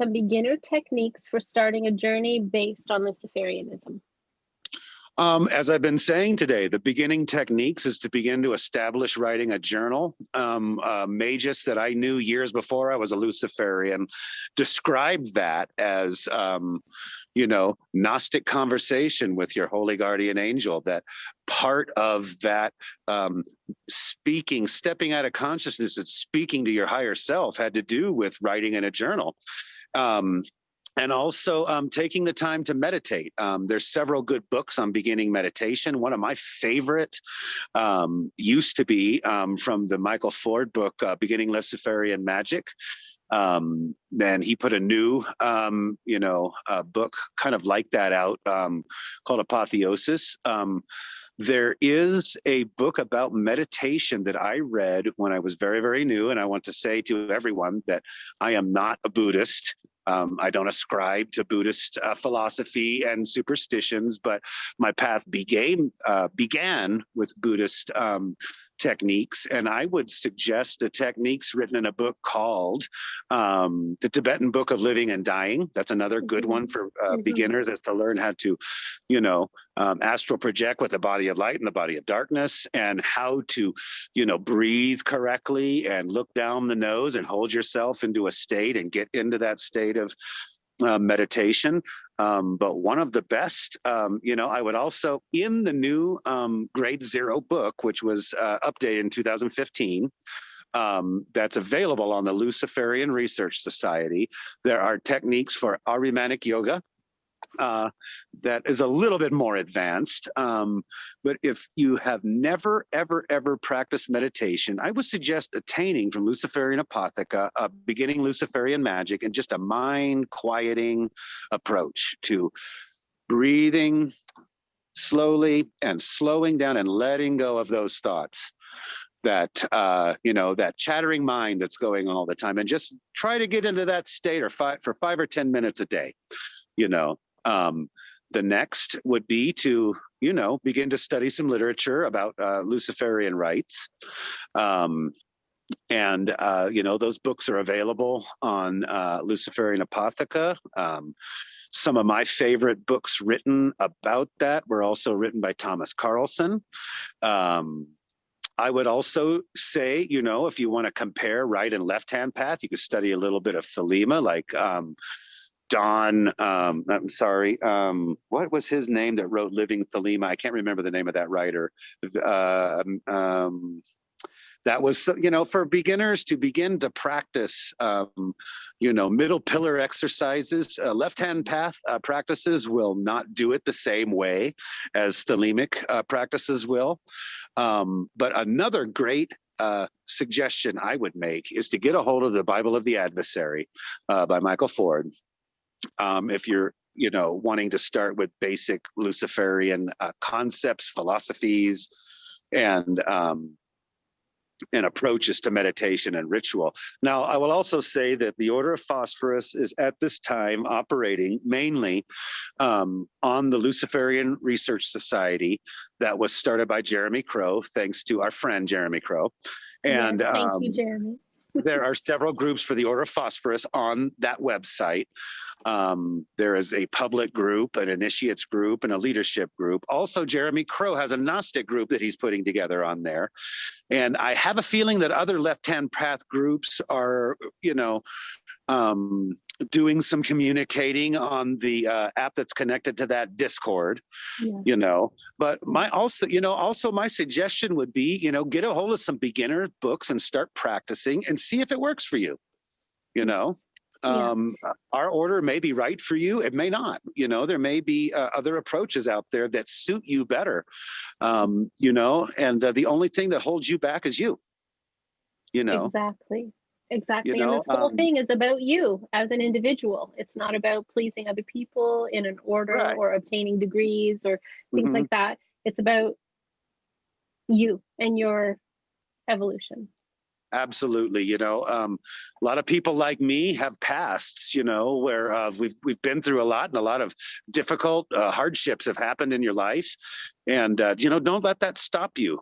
some beginner techniques for starting a journey based on Luciferianism? As I've been saying today, the beginning techniques is to begin to establish writing a journal. Magus that I knew years before I was a Luciferian described that as, Gnostic conversation with your holy guardian angel, that part of that stepping out of consciousness and speaking to your higher self had to do with writing in a journal. And also taking the time to meditate. There's several good books on beginning meditation. One of my favorite used to be from the Michael Ford book, Beginning Luciferian Magic. Then he put a new, book kind of like that out called Apotheosis. There is a book about meditation that I read when I was very, very new. And I want to say to everyone that I am not a Buddhist. I don't ascribe to Buddhist philosophy and superstitions, but my path began with Buddhist techniques. And I would suggest the techniques written in a book called The Tibetan Book of Living and Dying. That's another good one for beginners, is to learn how to, astral project with the body of light and the body of darkness, and how to, breathe correctly and look down the nose and hold yourself into a state and get into that state of meditation. But one of the best, I would also, in the new Grade Zero book, which was updated in 2015, that's available on the Luciferian Research Society, there are techniques for Ahrimanic yoga. That is a little bit more advanced. But if you have never, ever, ever practiced meditation, I would suggest attaining from Luciferian Apotheca, beginning Luciferian magic, and just a mind quieting approach to breathing slowly and slowing down and letting go of those thoughts. That, that chattering mind that's going on all the time, and just try to get into that state for 5 or 10 minutes a day, The next would be to, begin to study some literature about Luciferian rites. Those books are available on Luciferian Apotheca. Some of my favorite books written about that were also written by Thomas Carlson. I would also say, if you want to compare right and left-hand path, you could study a little bit of Thelema, like what was his name that wrote Living Thelema? I can't remember the name of that writer. That was, for beginners to begin to practice, middle pillar exercises. Left-hand path practices will not do it the same way as Thelemic practices will. But another great suggestion I would make is to get a hold of the Bible of the Adversary by Michael Ford. If you're, wanting to start with basic Luciferian concepts, philosophies, and approaches to meditation and ritual. Now, I will also say that the Order of Phosphorus is at this time operating mainly on the Luciferian Research Society that was started by Jeremy Crow, thanks to our friend Jeremy Crow. And yes, thank you, Jeremy. There are several groups for the Order of Phosphorus on that website. There is a public group, an initiates group, and a leadership group. Also, Jeremy Crow has a Gnostic group that he's putting together on there. And I have a feeling that other left-hand path groups are, doing some communicating on the app that's connected to that Discord, But also my suggestion would be, get a hold of some beginner books and start practicing and see if it works for you, Our order may be right for you. It may not. There may be other approaches out there that suit you better, and the only thing that holds you back is you, Exactly. Exactly. And this whole thing is about you as an individual. It's not about pleasing other people in an order or obtaining degrees or things like that. It's about you and your evolution. Absolutely. You know, a lot of people like me have pasts, you know, where we've been through a lot, and a lot of difficult hardships have happened in your life. And, you know, don't let that stop you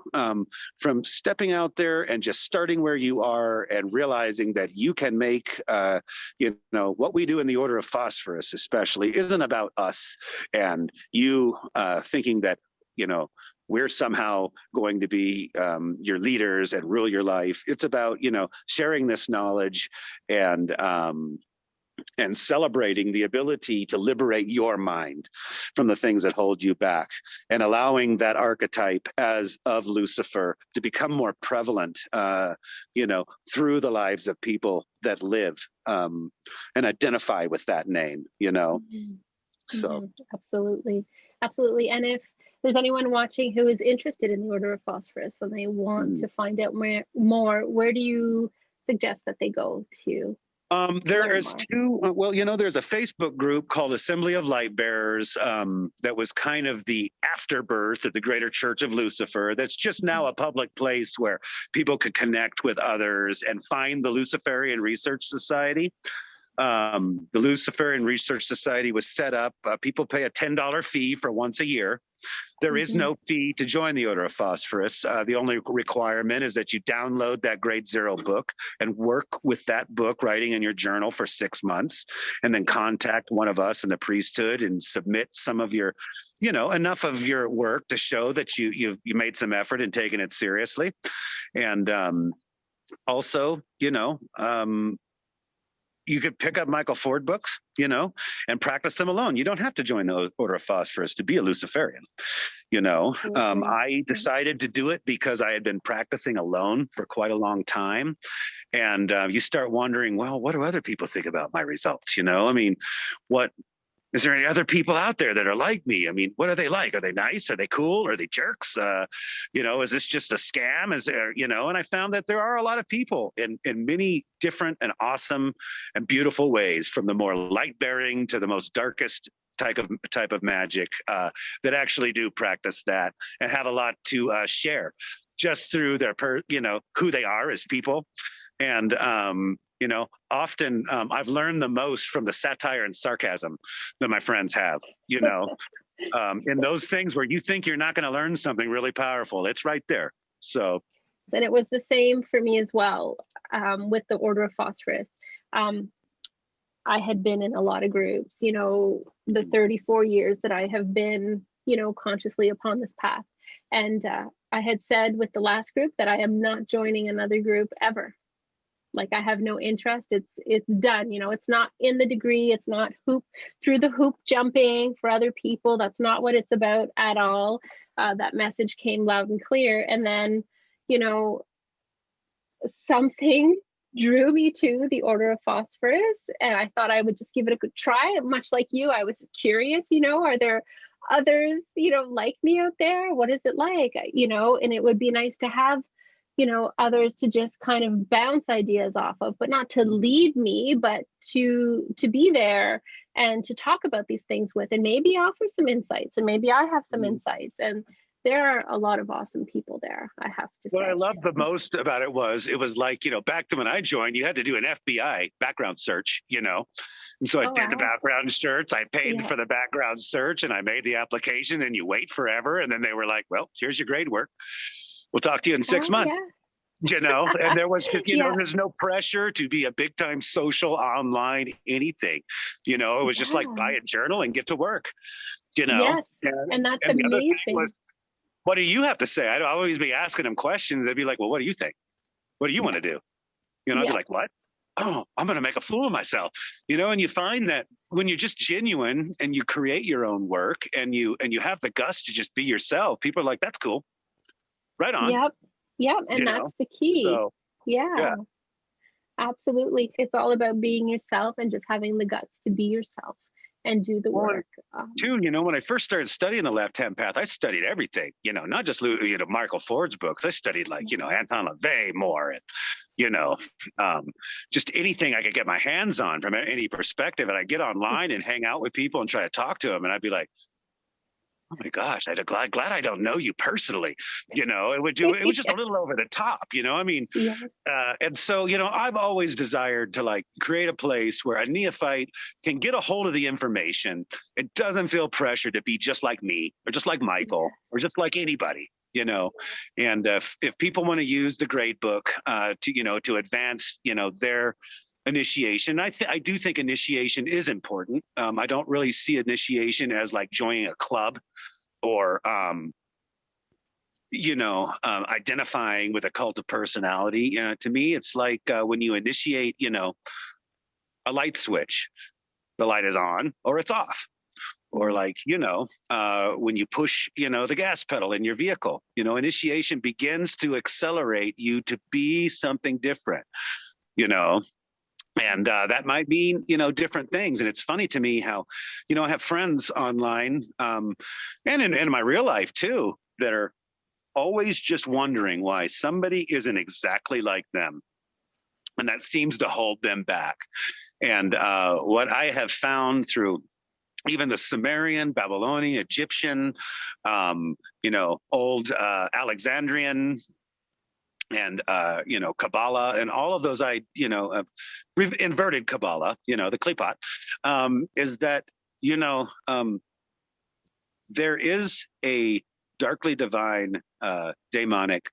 from stepping out there and just starting where you are and realizing that you can make, you know, what we do in the Order of Phosphorus, especially, isn't about us and you thinking that, you know, we're somehow going to be your leaders and rule your life. It's about, you know, sharing this knowledge and celebrating the ability to liberate your mind from the things that hold you back, and allowing that archetype as of Lucifer to become more prevalent, you know, through the lives of people that live and identify with that name, you know. Mm-hmm. So absolutely. Absolutely. And if there's anyone watching who is interested in the Order of Phosphorus and they want to find out more, where do you suggest that they go to? There is two, well, you know, there's a Facebook group called Assembly of Light Bearers that was kind of the afterbirth of the Greater Church of Lucifer. That's just now a public place where people could connect with others and find the Luciferian Research Society. The Luciferian Research Society was set up. People pay a $10 fee for once a year. There is no fee to join the Order of Phosphorus. The only requirement is that you download that Grade Zero book and work with that book, writing in your journal for 6 months, and then contact one of us in the priesthood and submit some of your, you know, enough of your work to show that you made some effort in taking it seriously. And also, you know, you could pick up Michael Ford books, you know, and practice them alone. You don't have to join the Order of Phosphorus to be a Luciferian. You know, I decided to do it because I had been practicing alone for quite a long time. And you start wondering, well, what do other people think about my results? You know, I mean, is there any other people out there that are like me? I mean, what are they like? Are they nice? Are they cool? Are they jerks? You know, is this just a scam? Is there, you know, and I found that there are a lot of people in many different and awesome and beautiful ways, from the more light bearing to the most darkest type of magic that actually do practice that and have a lot to share just through their, you know, who they are as people. And, you know, often I've learned the most from the satire and sarcasm that my friends have, you know, in those things where you think you're not going to learn something really powerful. It's right there. So. And it was the same for me as well with the Order of Phosphorus. I had been in a lot of groups, you know, the 34 years that I have been, you know, consciously upon this path. And I had said with the last group that I am not joining another group ever. Like, I have no interest. It's done. You know, it's not in the degree. It's not through the hoop jumping for other people. That's not what it's about at all. That message came loud and clear. And then, you know, something drew me to the Order of Phosphorus, and I thought I would just give it a good try. Much like you, I was curious, you know, are there others, you know, like me out there? What is it like? You know, and it would be nice to have, you know, others to just kind of bounce ideas off of, but not to lead me, but to be there and to talk about these things with, and maybe offer some insights, and maybe I have some insights. And there are a lot of awesome people there, I have to say. What I loved the most about it was like, you know, back to when I joined, you had to do an FBI background search, you know. And so I did the background search. I paid for the background search and I made the application, and you wait forever. And then they were like, well, here's your grade work. We'll talk to you in 6 months. You know, and there was just, you know, there's no pressure to be a big time social, online, anything. You know, it was just like buy a journal and get to work, you know. Yes. And that's amazing. What do you have to say? I'd always be asking them questions. They'd be like, well, what do you think? What do you want to do? You know, I'd be like, what? Oh, I'm going to make a fool of myself. You know, and you find that when you're just genuine and you create your own work and you have the guts to just be yourself, people are like, that's cool. Right on. Yep. And that's the key. So, yeah. Absolutely. It's all about being yourself and just having the guts to be yourself and do the work. Too, you know, when I first started studying the left-hand path, I studied everything, you know, not just, you know, Michael Ford's books. I studied like, you know, Anton LaVey more, and, you know, just anything I could get my hands on from any perspective. And I get online and hang out with people and try to talk to them. And I'd be like, oh my gosh, glad I don't know you personally. It was just a little over the top. I mean, Yeah. and so, I've always desired to like create a place where a neophyte can get a hold of the information. It doesn't feel pressure to be just like me or just like Michael or just like anybody. And if people want to use the grade book to advance their initiation, I do think initiation is important. I don't really see initiation as like joining a club or identifying with a cult of personality. To me, it's like when you initiate a light switch, the light is on or it's off. Or like, when you push, the gas pedal in your vehicle, initiation begins to accelerate you to be something different, and that might mean, different things. And it's funny to me how, I have friends online and in my real life too, that are always just wondering why somebody isn't exactly like them. And that seems to hold them back. And what I have found through even the Sumerian, Babylonian, Egyptian, old Alexandrian, and Kabbalah, and all of those, inverted Kabbalah, the Klipot, is that there is a darkly divine, demonic,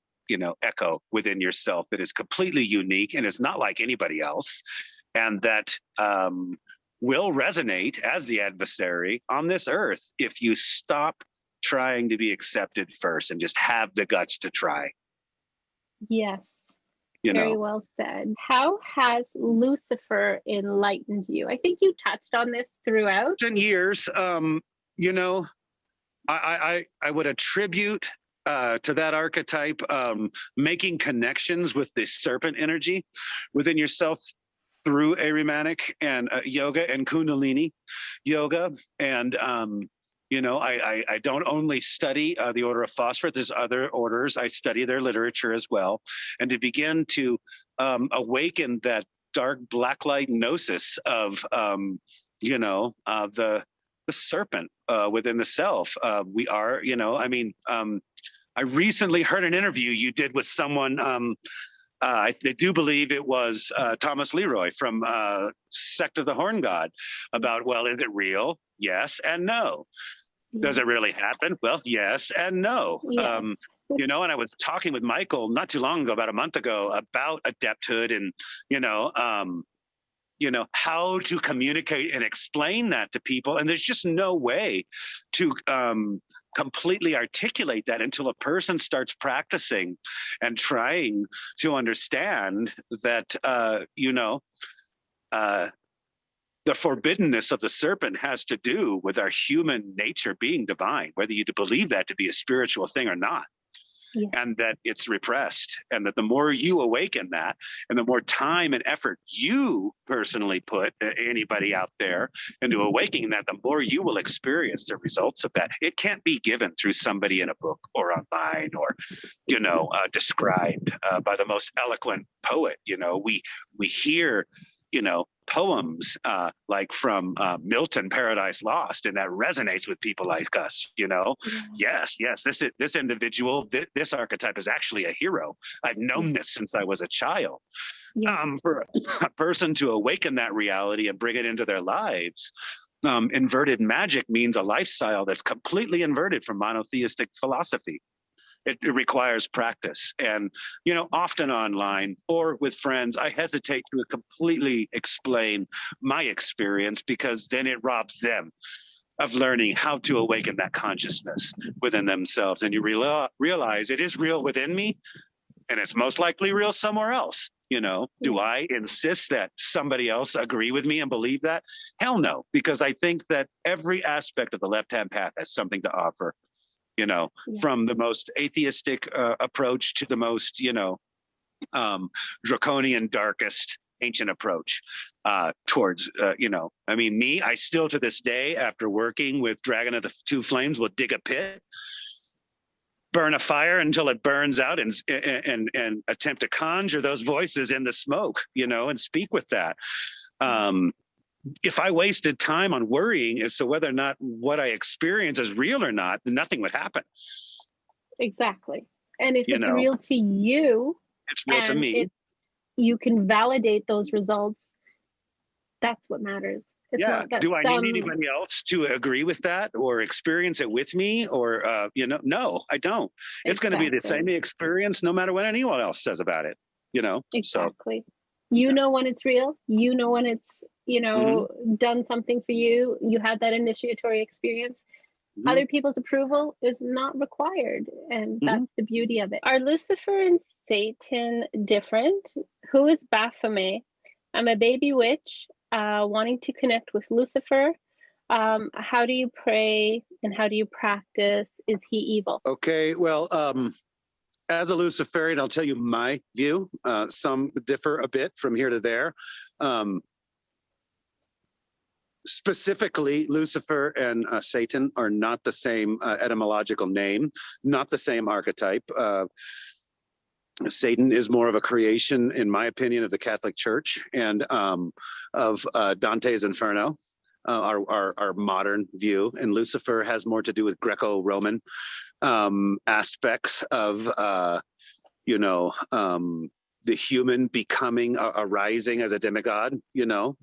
echo within yourself that is completely unique and is not like anybody else, and that will resonate as the adversary on this earth if you stop trying to be accepted first and just have the guts to try. Yes. Very well said. How has Lucifer enlightened you? I think you touched on this throughout. In years, I would attribute to that archetype making connections with the serpent energy within yourself through Ahrimanic and yoga and Kundalini yoga. And, I don't only study the Order of Phosphorus, there's other orders. I study their literature as well. And to begin to awaken that dark black light gnosis of, the serpent within the self. We are, I recently heard an interview you did with someone, I do believe it was Thomas Leroy from Sect of the Horn God about, well, is it real? Yes and no. Does it really happen? Well, yes and no. Yeah. And I was talking with Michael not too long ago, about a month ago, about adepthood and, how to communicate and explain that to people. And there's just no way to completely articulate that until a person starts practicing and trying to understand that, the forbiddenness of the serpent has to do with our human nature being divine, whether you believe that to be a spiritual thing or not. Yeah. And that it's repressed, and that the more you awaken that, and the more time and effort you personally put, anybody out there, into awakening that, the more you will experience the results of that. It can't be given through somebody in a book or online or, described by the most eloquent poet. We hear, poems like from Milton, Paradise Lost, and that resonates with people like us. Yes, this individual, this archetype is actually a hero. I've known this since I was a child. Yeah. For a person to awaken that reality and bring it into their lives, inverted magic means a lifestyle that's completely inverted from monotheistic philosophy. It requires practice. And, often online or with friends, I hesitate to completely explain my experience, because then it robs them of learning how to awaken that consciousness within themselves. And you realize it is real within me, and it's most likely real somewhere else. Do I insist that somebody else agree with me and believe that? Hell no, because I think that every aspect of the left-hand path has something to offer. From the most atheistic approach to the most, draconian, darkest ancient approach towards, I still to this day, after working with Dragon of the Two Flames, will dig a pit, burn a fire until it burns out, and attempt to conjure those voices in the smoke, and speak with that. if I wasted time on worrying as to whether or not what I experience is real or not, then nothing would happen. Exactly. And if You it's know, real to you it's real to and me. you can validate those results, that's what matters. It's Yeah. not Do I need anybody else to agree with that or experience it with me? Or, you know, no, I don't. It's going to be the same experience no matter what anyone else says about it, you know? Exactly. So, you know when it's real, you know when it's, you know, done something for you, you had that initiatory experience. Other people's approval is not required. And that's the beauty of it. Are Lucifer and Satan different? Who is Baphomet? I'm a baby witch wanting to connect with Lucifer. How do you pray and how do you practice? Is he evil? Okay, well, as a Luciferian, I'll tell you my view. Some differ a bit from here to there. Specifically, Lucifer and Satan are not the same etymological name, not the same archetype. Satan is more of a creation, in my opinion, of the Catholic Church and of Dante's Inferno, our modern view. And Lucifer has more to do with Greco-Roman aspects of, you know, the human becoming, arising as a demigod, you know,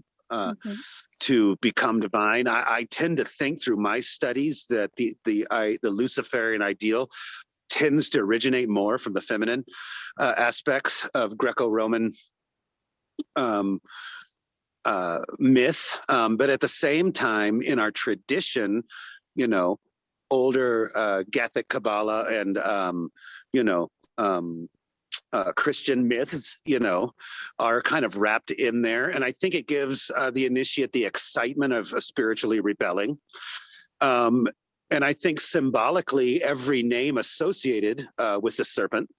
to become divine. I tend to think through my studies that the Luciferian ideal tends to originate more from the feminine aspects of Greco-Roman myth. But at the same time, in our tradition, you know, older Gathic Kabbalah and, you know, Christian myths, you know, are kind of wrapped in there. And I think it gives the initiate the excitement of spiritually rebelling. And I think symbolically, every name associated with the serpent,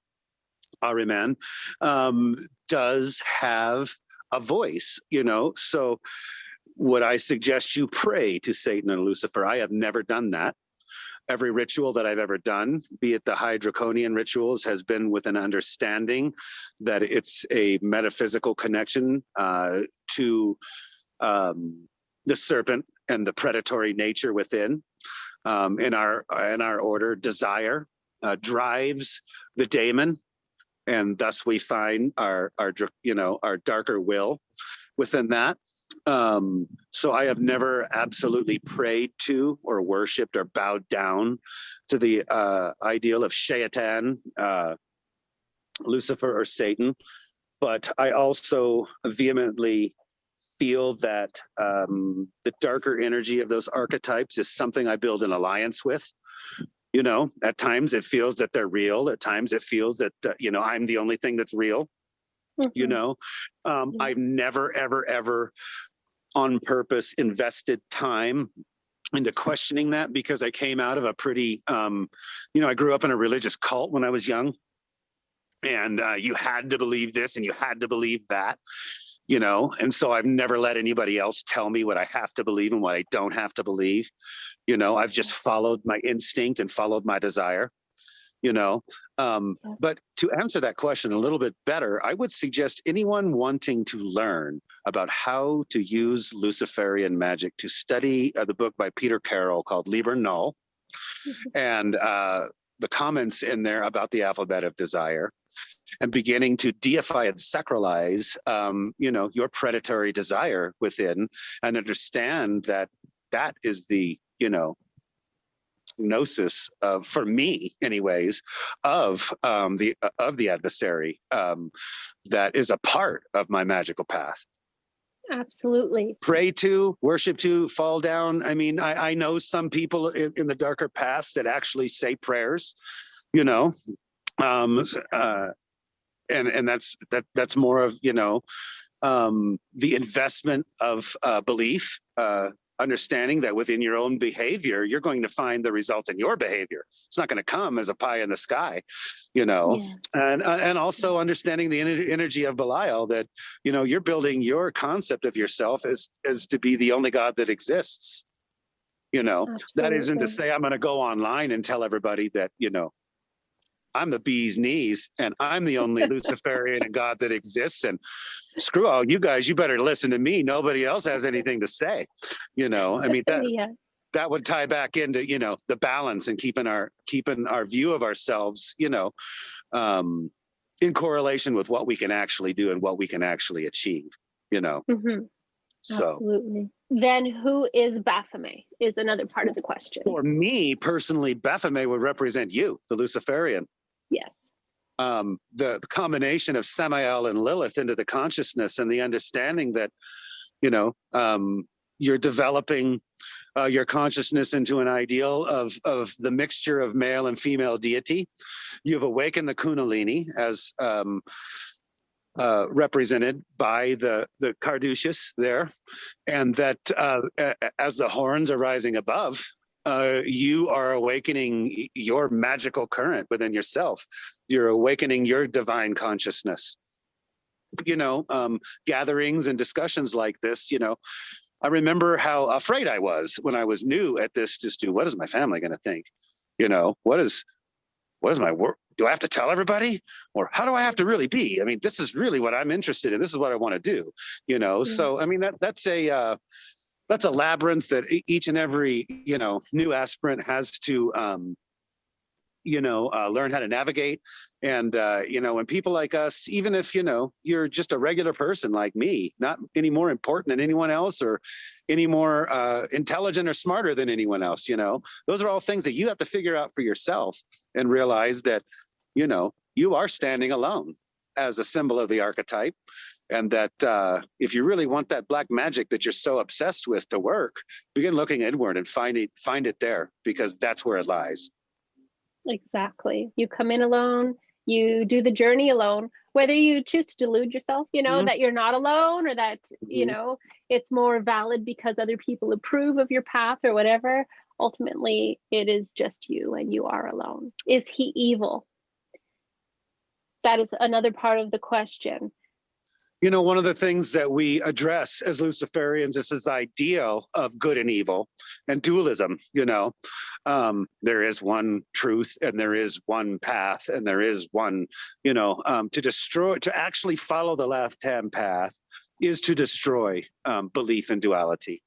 Ahriman, does have a voice, you know. So would I suggest you pray to Satan and Lucifer? I have never done that. Every ritual that I've ever done, be it the high draconian rituals, has been with an understanding that it's a metaphysical connection to the serpent and the predatory nature within. In our order, desire drives the daemon, and thus we find our you know, our darker will within that. So I have never absolutely prayed to or worshipped or bowed down to the ideal of Shaitan, Lucifer or Satan, but I also vehemently feel that the darker energy of those archetypes is something I build an alliance with. You know, at times it feels that they're real. At times it feels that, you know, I'm the only thing that's real. You know, I've never, ever, ever on purpose invested time into questioning that, because I came out of a pretty, you know, I grew up in a religious cult when I was young, and you had to believe this and you had to believe that, you know, and so I've never let anybody else tell me what I have to believe and what I don't have to believe. You know, I've just followed my instinct and followed my desire, you know. But to answer that question a little bit better, I would suggest anyone wanting to learn about how to use Luciferian magic to study the book by Peter Carroll called Liber Null, and the comments in there about the alphabet of desire, and beginning to deify and sacralize, you know, your predatory desire within, and understand that that is the, you know, gnosis for me anyways of the adversary that is a part of my magical path. Absolutely. Pray to, worship to, fall down. I mean, I know some people in the darker paths that actually say prayers, you know, and that's more of, you know, the investment of belief, understanding that within your own behavior, you're going to find the result in your behavior. It's not going to come as a pie in the sky, you know. And also understanding the energy of Belial, that, you know, you're building your concept of yourself as to be the only God that exists. You know, that isn't to say I'm going to go online and tell everybody that, you know, I'm the bee's knees, and I'm the only Luciferian God that exists. And screw all you guys, you better listen to me. Nobody else has anything to say. I mean, Yeah. that would tie back into, the balance and keeping our view of ourselves, in correlation with what we can actually do and what we can actually achieve, Mm-hmm. So. Absolutely. Then who is Baphomet is another part of the question. For me personally, Baphomet would represent you, the Luciferian. Yes. The combination of Samael and Lilith into the consciousness and the understanding that, you're developing your consciousness into an ideal of the mixture of male and female deity. You've awakened the Kundalini as represented by the Carduceus there, and that as the horns are rising above, you are awakening your magical current within yourself. You're awakening your divine consciousness. Gatherings and discussions like this, I remember how afraid I was when I was new at this. Just what is my family going to think? What is my work? Do I have to tell everybody, or how do I have to really be? I mean, this is really what I'm interested in. This is what I want to do. So I mean, that's a labyrinth that each and every new aspirant has to learn how to navigate. And when people like us, even if you're just a regular person like me, not any more important than anyone else or any more intelligent or smarter than anyone else, those are all things that you have to figure out for yourself and realize that you are standing alone as a symbol of the archetype. And that if you really want that black magic that you're so obsessed with to work, begin looking inward and find it there, because that's where it lies. Exactly. You come in alone, you do the journey alone, whether you choose to delude yourself, Mm-hmm. that you're not alone, or that, Mm-hmm. it's more valid because other people approve of your path or whatever. Ultimately, it is just you, and you are alone. Is he evil? That is another part of the question. One of the things that we address as Luciferians is this ideal of good and evil and dualism. There is one truth and there is one path and there is one, to actually follow the left-hand path is to destroy belief in duality.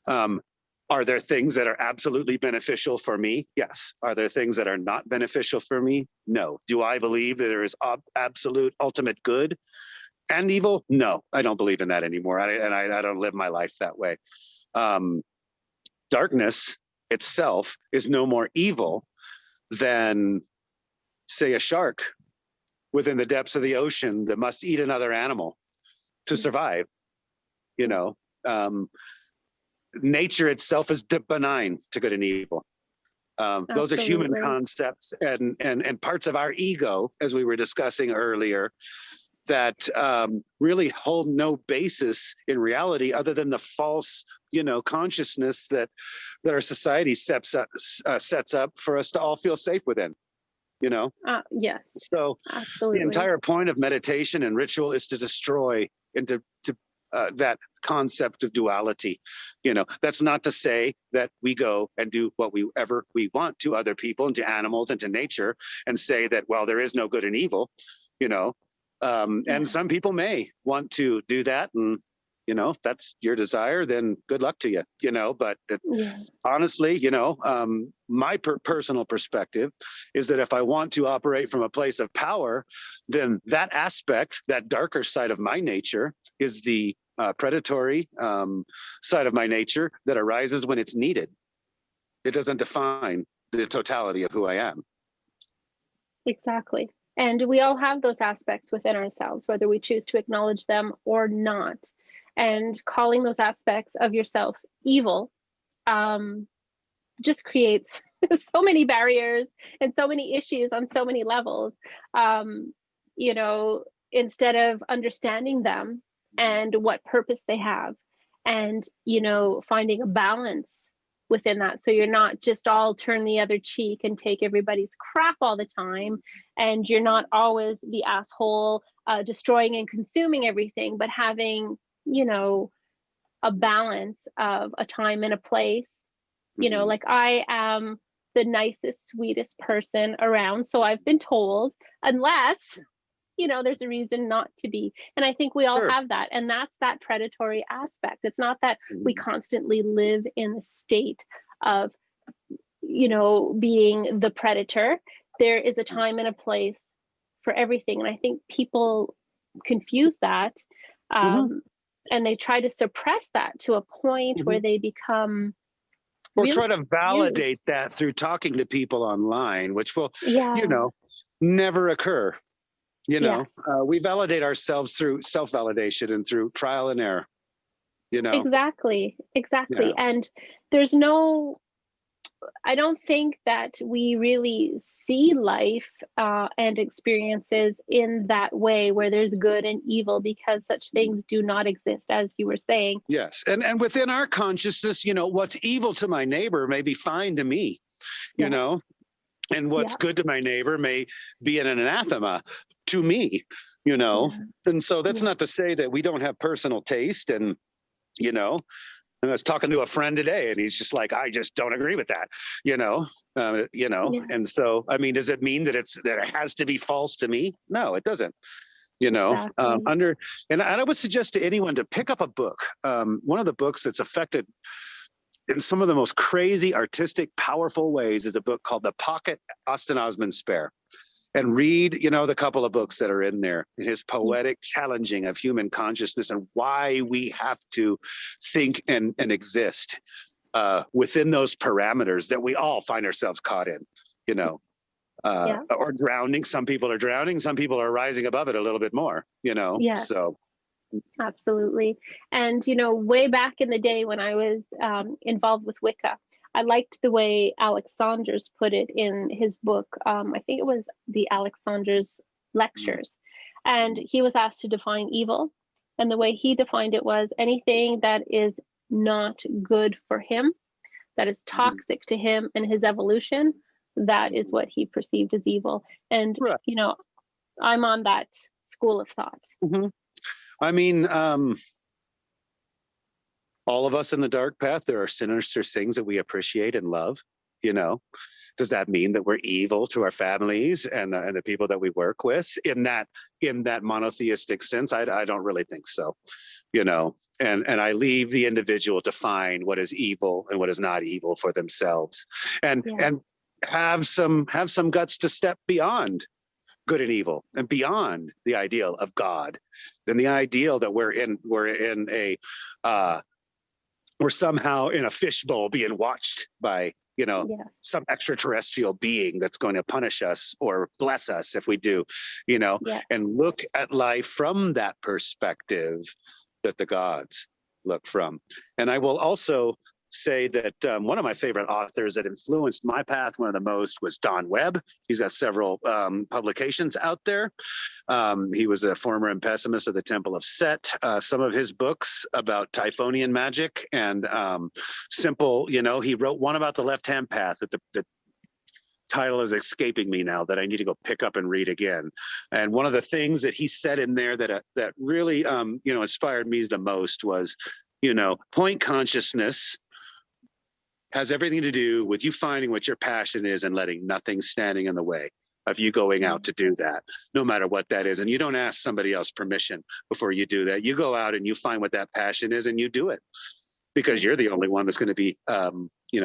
Are there things that are absolutely beneficial for me? Yes. Are there things that are not beneficial for me? No. Do I believe that there is absolute ultimate good and evil? No, I don't believe in that anymore. I don't live my life that way. Darkness itself is no more evil than, say, a shark within the depths of the ocean that must eat another animal to survive. Nature itself is benign to good and evil. Those are human concepts and parts of our ego, as we were discussing earlier, that really hold no basis in reality other than the false, consciousness that our society sets up for us to all feel safe within. Yes. So absolutely. The entire point of meditation and ritual is to destroy and to that concept of duality. That's not to say that we go and do whatever we want to other people and to animals and to nature and say that, well, there is no good and evil, and some people may want to do that. And, if that's your desire, then good luck to you, but honestly, my personal perspective is that if I want to operate from a place of power, then that aspect, that darker side of my nature is the predatory side of my nature that arises when it's needed. It doesn't define the totality of who I am. Exactly. And we all have those aspects within ourselves, whether we choose to acknowledge them or not. And calling those aspects of yourself evil just creates so many barriers and so many issues on so many levels. Instead of understanding them and what purpose they have, and finding a balance within that, so you're not just all turn the other cheek and take everybody's crap all the time, and you're not always the asshole destroying and consuming everything, but having a balance of a time and a place. Like I am the nicest, sweetest person around. So I've been told, unless, there's a reason not to be. And I think we all Sure. have that. And that's that predatory aspect. It's not that we constantly live in the state of, being the predator. There is a time and a place for everything. And I think people confuse that. And they try to suppress that to a point where they become or really try to validate that through talking to people online, which will, yeah. never occur. We validate ourselves through self-validation and through trial and error. Exactly. Yeah. And I don't think that we really see life and experiences in that way where there's good and evil, because such things do not exist, as you were saying. Yes. And within our consciousness, what's evil to my neighbor may be fine to me, and what's good to my neighbor may be an anathema to me, And so that's not to say that we don't have personal taste and, I was talking to a friend today and he's just like, I just don't agree with that, And so, I mean, does it mean that it has to be false to me? No, it doesn't, Exactly. And I would suggest to anyone to pick up a book. One of the books that's affected in some of the most crazy, artistic, powerful ways is a book called The Pocket Austin Osman Spare. And read, the couple of books that are in there, his poetic challenging of human consciousness and why we have to think and exist within those parameters that we all find ourselves caught in, or drowning. Some people are drowning. Some people are rising above it a little bit more, so. Absolutely. And, way back in the day when I was involved with Wicca, I liked the way Alexander's put it in his book. I think it was the Alexander's Lectures. And he was asked to define evil. And the way he defined it was anything that is not good for him, that is toxic to him and his evolution, that is what he perceived as evil. And, I'm on that school of thought. I mean, all of us in the dark path, there are sinister things that we appreciate and love, Does that mean that we're evil to our families and the people that we work with in that monotheistic sense? I don't really think so, and I leave the individual to find what is evil and what is not evil for themselves and have some guts to step beyond good and evil and beyond the ideal of God and the ideal that we're somehow in a fishbowl being watched by, some extraterrestrial being that's going to punish us or bless us if we do, and look at life from that perspective that the gods look from. And I will also say that one of my favorite authors that influenced my path, one of the most, was Don Webb. He's got several publications out there. He was a former and pessimist of the Temple of Set. Some of his books about Typhonian magic and simple, he wrote one about the left-hand path that the title is escaping me now, that I need to go pick up and read again. And one of the things that he said in there that really, inspired me the most was, point consciousness has everything to do with you finding what your passion is and letting nothing standing in the way of you going out to do that, no matter what that is. And you don't ask somebody else permission before you do that. You go out and you find what that passion is and you do it because you're the only one that's going to be,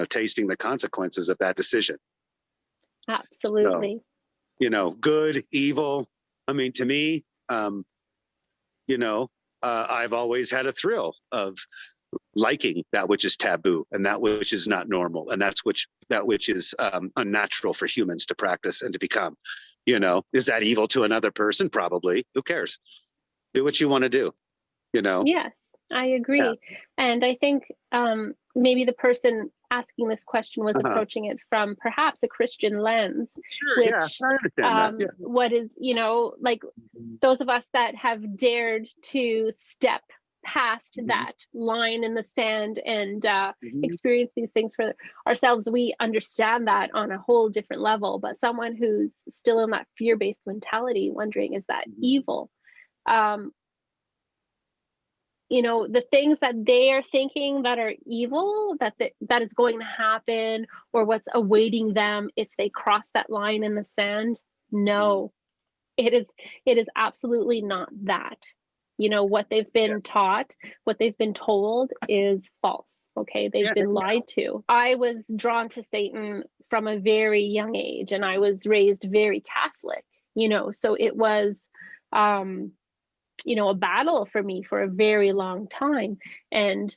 tasting the consequences of that decision. Absolutely. So, good, evil. I mean, to me, I've always had a thrill of liking that which is taboo and that which is not normal and that which is unnatural for humans to practice and to become. Is that evil to another person? Probably. Who cares? Do what you want to do. Yes, I agree. And I think maybe the person asking this question was approaching it from perhaps a Christian lens. Sure, which, I understand that. What is, like those of us that have dared to step past that line in the sand and experience these things for ourselves, we understand that on a whole different level. But someone who's still in that fear-based mentality, wondering, is that evil? the things that they are thinking that are evil, that is going to happen, or what's awaiting them if they cross that line in the sand. No, it is absolutely not that. What they've been taught, what they've been told is false. Okay, they've been lied to. I was drawn to Satan from a very young age, and I was raised very Catholic, so it was a battle for me for a very long time. And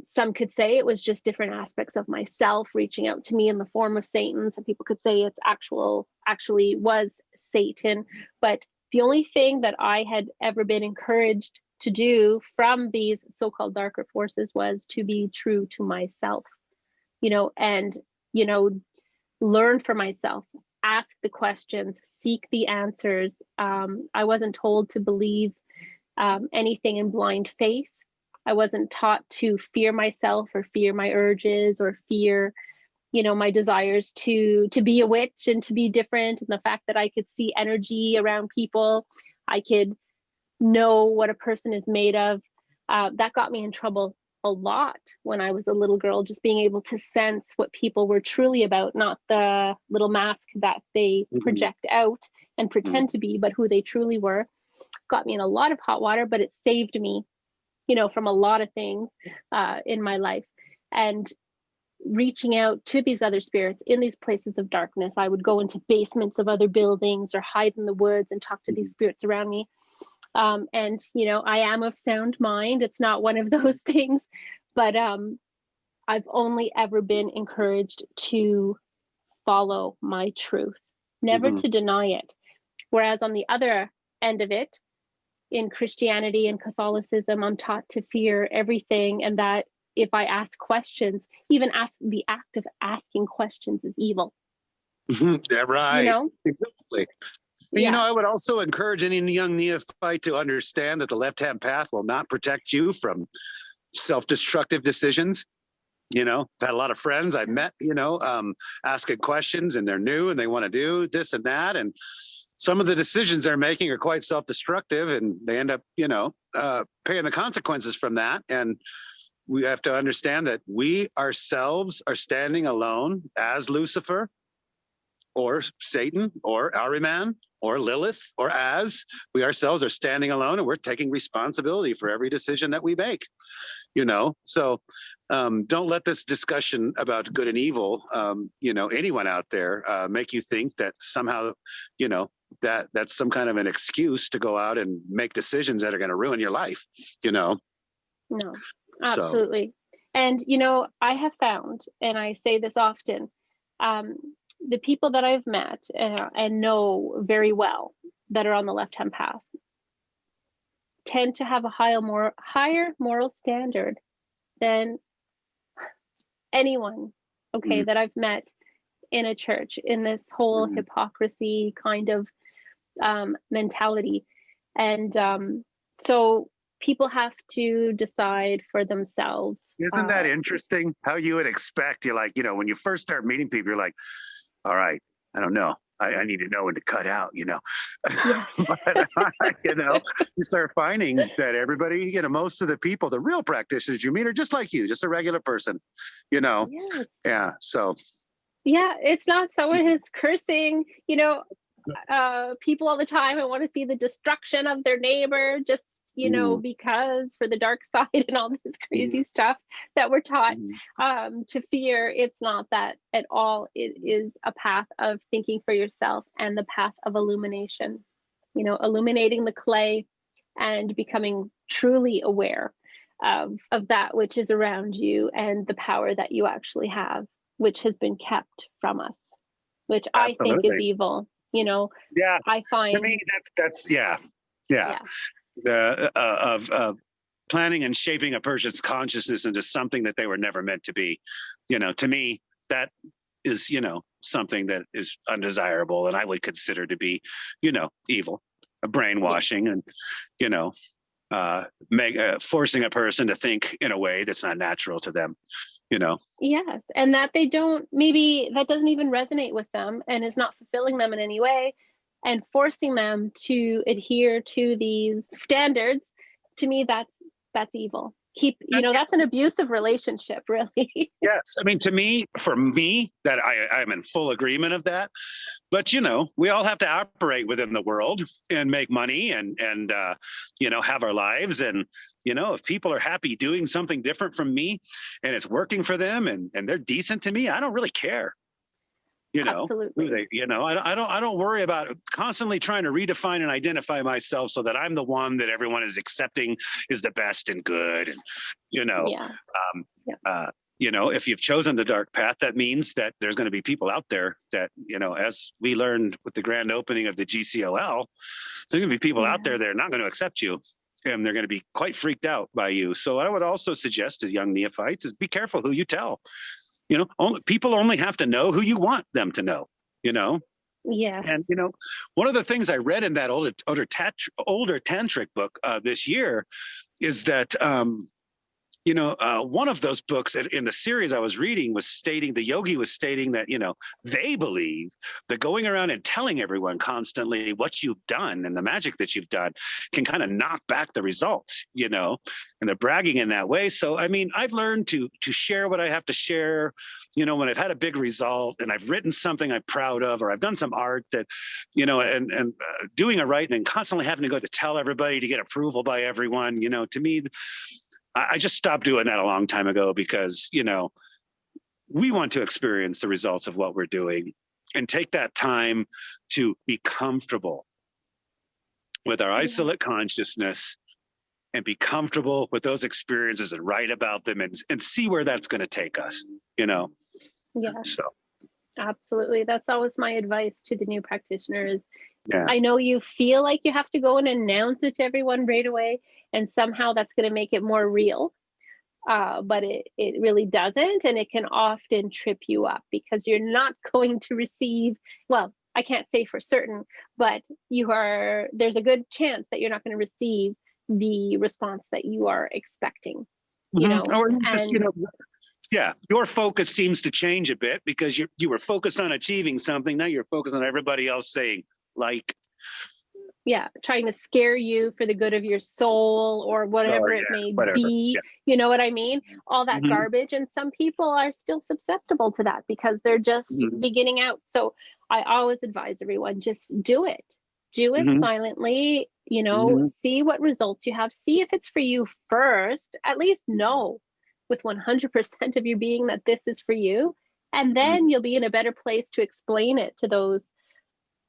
some could say it was just different aspects of myself reaching out to me in the form of Satan. Some people could say it's actually was Satan. But the only thing that I had ever been encouraged to do from these so-called darker forces was to be true to myself, and, learn for myself, ask the questions, seek the answers. I wasn't told to believe anything in blind faith. I wasn't taught to fear myself or fear my urges or fear, my desires to be a witch and to be different. And the fact that I could see energy around people, I could know what a person is made of. That got me in trouble a lot when I was a little girl, just being able to sense what people were truly about, not the little mask that they project out and pretend to be, but who they truly were. Got me in a lot of hot water, but it saved me, from a lot of things in my life. And reaching out to these other spirits in these places of darkness, I would go into basements of other buildings or hide in the woods and talk to these spirits around me. And, I am of sound mind. It's not one of those things, but I've only ever been encouraged to follow my truth, never to deny it. Whereas on the other end of it, in Christianity and Catholicism, I'm taught to fear everything, and that if I ask questions, even the act of asking questions is evil. Yeah, right. Exactly. Yeah. I would also encourage any young neophyte to understand that the left-hand path will not protect you from self-destructive decisions. I've had a lot of friends I've met, asking questions, and they're new and they want to do this and that. And some of the decisions they're making are quite self-destructive, and they end up, paying the consequences from that. And we have to understand that we ourselves are standing alone as Lucifer or Satan or Ahriman or Lilith, or as we ourselves are standing alone, and we're taking responsibility for every decision that we make. So don't let this discussion about good and evil, anyone out there make you think that somehow, that's some kind of an excuse to go out and make decisions that are going to ruin your life. No, absolutely. So. And, I have found, and I say this often, the people that I've met and know very well that are on the left-hand path tend to have a higher moral standard than anyone, that I've met in a church, in this whole hypocrisy kind of mentality. And so people have to decide for themselves. Isn't that interesting? How you would expect, you're like, when you first start meeting people, you're like, all right, I don't know. I need to know when to cut out, Yes. But, you start finding that everybody, most of the people, the real practitioners you meet are just like you, just a regular person, Yes. Yeah. So. Yeah, it's not someone who's cursing, people all the time and want to see the destruction of their neighbor, just because for the dark side and all this crazy stuff that we're taught to fear. It's not that at all. It is a path of thinking for yourself and the path of illumination, illuminating the clay and becoming truly aware of that which is around you and the power that you actually have, which has been kept from us, which I think is evil. Yeah, I find, to me that's yeah. Of planning and shaping a person's consciousness into something that they were never meant to be. To me, that is, something that is undesirable, and I would consider to be, evil, brainwashing, and, forcing a person to think in a way that's not natural to them. Yes, and that they don't, maybe that doesn't even resonate with them and is not fulfilling them in any way, and forcing them to adhere to these standards. To me, That's evil. That's an abusive relationship, really. Yes. I mean, to me, for me, that I'm in full agreement of that. But, we all have to operate within the world and make money and have our lives. And, if people are happy doing something different from me and it's working for them and they're decent to me, I don't really care. Absolutely. I don't worry about constantly trying to redefine and identify myself so that I'm the one that everyone is accepting is the best and good. And, Yeah. if you've chosen the dark path, that means that there's going to be people out there that, as we learned with the grand opening of the GCOL, there's going to be people out there that are not going to accept you. And they're going to be quite freaked out by you. So I would also suggest to young neophytes is be careful who you tell. People only have to know who you want them to know, Yeah. And, one of the things I read in that older tantric book this year is that, one of those books in the series I was reading was stating, the yogi was stating that, they believe that going around and telling everyone constantly what you've done and the magic that you've done can kind of knock back the results, and they're bragging in that way. So, I mean, I've learned to share what I have to share, when I've had a big result and I've written something I'm proud of, or I've done some art that, and doing it right and then constantly having to go to tell everybody to get approval by everyone, to me, I just stopped doing that a long time ago because, we want to experience the results of what we're doing and take that time to be comfortable with our isolate consciousness and be comfortable with those experiences and write about them and see where that's going to take us, Yeah. So. Absolutely. That's always my advice to the new practitioners. Yeah. I know you feel like you have to go and announce it to everyone right away, and somehow that's going to make it more real. But it really doesn't, and it can often trip you up because you're not going to receive, well, I can't say for certain, but there's a good chance that you're not going to receive the response that you are expecting. Or just, your focus seems to change a bit because you were focused on achieving something. Now you're focused on everybody else saying, trying to scare you for the good of your soul or whatever it may be. You know what I mean? All that garbage. And some people are still susceptible to that because they're just beginning out. So I always advise everyone, just do it. Do it silently, see what results you have. See if it's for you first. At least know with 100% of your being that this is for you. And then you'll be in a better place to explain it to those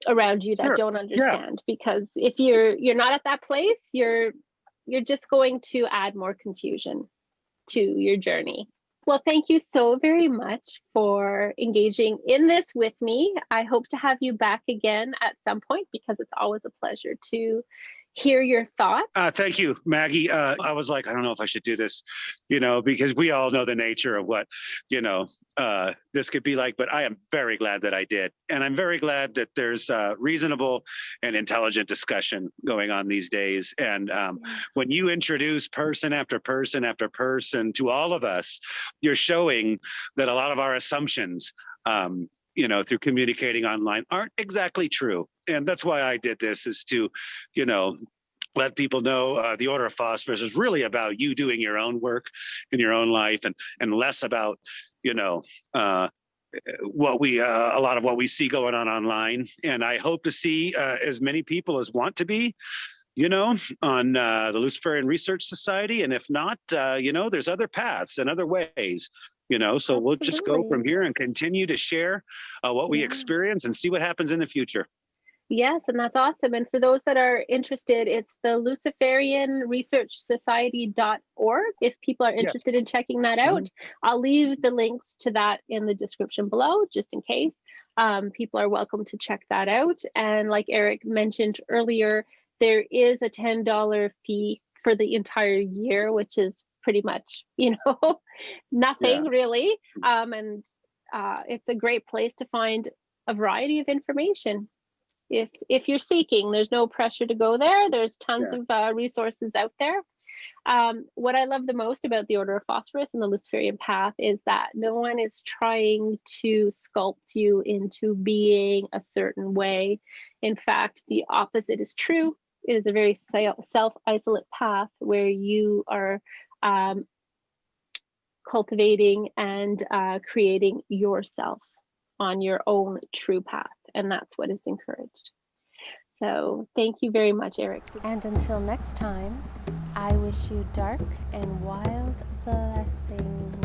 around you that don't understand. Because if you're not at that place, you're just going to add more confusion to your journey. Well, thank you so very much for engaging in this with me. I hope to have you back again at some point because it's always a pleasure to hear your thoughts. Thank you, Maggie. I was like, I don't know if I should do this, because we all know the nature of what, this could be like, but I am very glad that I did. And I'm very glad that there's reasonable and intelligent discussion going on these days. And when you introduce person after person after person to all of us, you're showing that a lot of our assumptions, through communicating online aren't exactly true. And that's why I did this, is to, let people know the Order of Phosphorus is really about you doing your own work in your own life and less about, what a lot of what we see going on online. And I hope to see as many people as want to be, on the Luciferian Research Society. And if not, there's other paths and other ways. So we'll just go from here and continue to share what we experience and see what happens in the future. Yes, and that's awesome. And for those that are interested, it's the Luciferian Research Society.org. If people are interested in checking that out, I'll leave the links to that in the description below, just in case. People are welcome to check that out. And like Eric mentioned earlier, there is a $10 fee for the entire year, which is pretty much, nothing really. And it's a great place to find a variety of information. If you're seeking, there's no pressure to go there. There's tons of resources out there. What I love the most about the Order of Phosphorus and the Luciferian path is that no one is trying to sculpt you into being a certain way. In fact, the opposite is true. It is a very self-isolate path where you are cultivating and creating yourself on your own true path. And that's what is encouraged. So thank you very much, Eric. And until next time, I wish you dark and wild blessings.